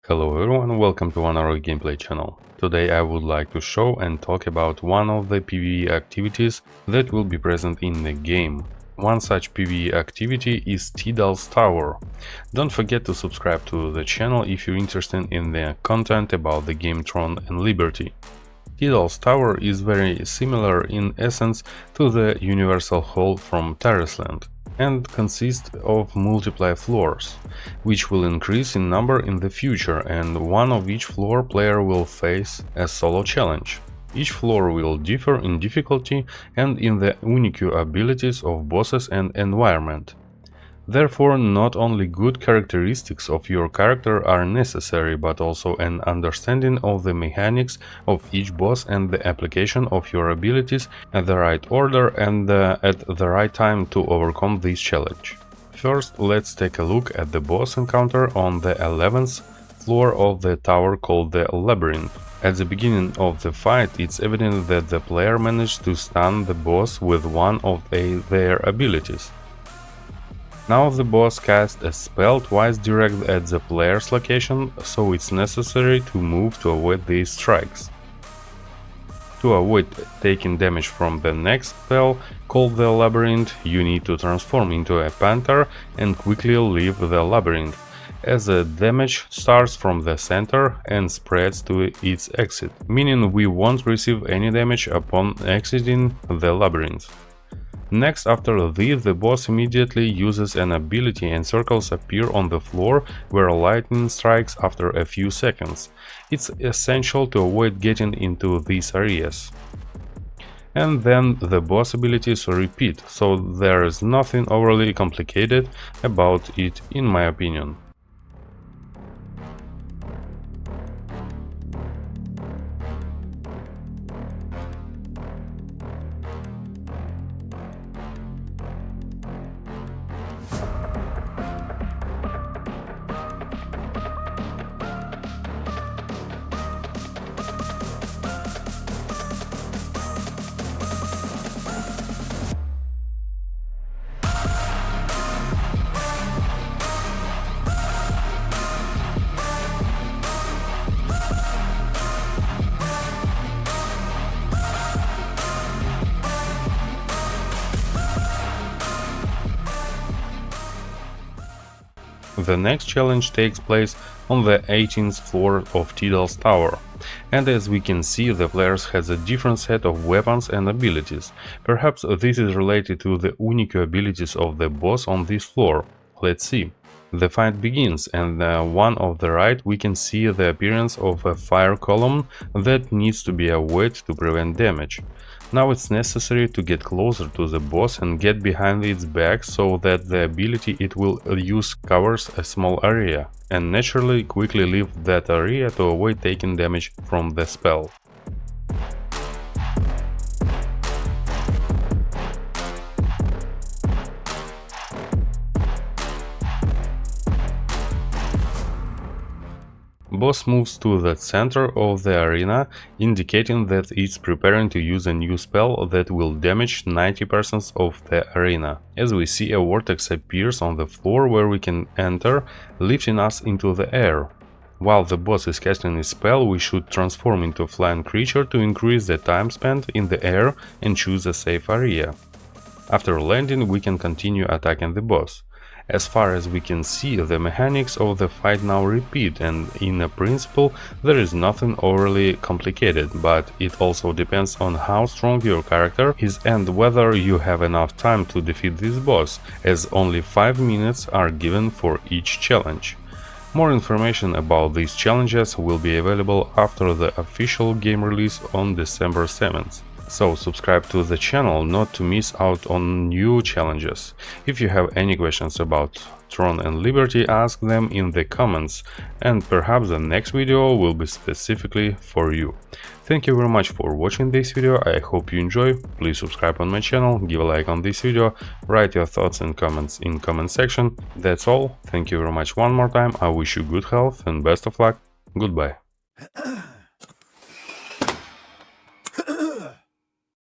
Hello everyone, welcome to another gameplay channel. Today I would like to show and talk about one of the PvE activities that will be present in the game. One such PvE activity is Tidal's Tower. Don't forget to subscribe to the channel if you're interested in the content about the game Throne and Liberty. Tidal's Tower is very similar in essence to the Universal Hall from Terraceland, and consists of multiple floors, which will increase in number in the future, and one of each floor player will face a solo challenge. Each floor will differ in difficulty and in the unique abilities of bosses and environment. Therefore, not only good characteristics of your character are necessary, but also an understanding of the mechanics of each boss and the application of your abilities at the right order and at the right time to overcome this challenge. First, let's take a look at the boss encounter on the 11th floor of the tower called the Labyrinth. At the beginning of the fight, it's evident that the player managed to stun the boss with one of their abilities. Now the boss casts a spell twice direct at the player's location, so it's necessary to move to avoid these strikes. To avoid taking damage from the next spell, called the Labyrinth, you need to transform into a panther and quickly leave the labyrinth, as the damage starts from the center and spreads to its exit, meaning we won't receive any damage upon exiting the labyrinth. Next, after this, the boss immediately uses an ability and circles appear on the floor where lightning strikes after a few seconds. It's essential to avoid getting into these areas. And then the boss abilities repeat, so there is nothing overly complicated about it in my opinion. The next challenge takes place on the 18th floor of Tidal's Tower, and as we can see, the players has a different set of weapons and abilities. Perhaps this is related to the unique abilities of the boss on this floor. Let's see. The fight begins, and one on the right we can see the appearance of a fire column that needs to be avoided to prevent damage. Now it's necessary to get closer to the boss and get behind its back so that the ability it will use covers a small area, and naturally quickly leave that area to avoid taking damage from the spell. Boss moves to the center of the arena, indicating that it's preparing to use a new spell that will damage 90% of the arena. As we see, a vortex appears on the floor where we can enter, lifting us into the air. While the boss is casting his spell, we should transform into a flying creature to increase the time spent in the air and choose a safe area. After landing, we can continue attacking the boss. As far as we can see, the mechanics of the fight now repeat, and in a principle there is nothing overly complicated, but it also depends on how strong your character is and whether you have enough time to defeat this boss, as only 5 minutes are given for each challenge. More information about these challenges will be available after the official game release on December 7th. So subscribe to the channel not to miss out on new challenges. If you have any questions about Throne and Liberty, ask them in the comments, and perhaps the next video will be specifically for you. Thank you very much for watching this video, I hope you enjoy. Please subscribe on my channel, give a like on this video, write your thoughts and comments in comment section. That's all, thank you very much one more time, I wish you good health and best of luck, goodbye.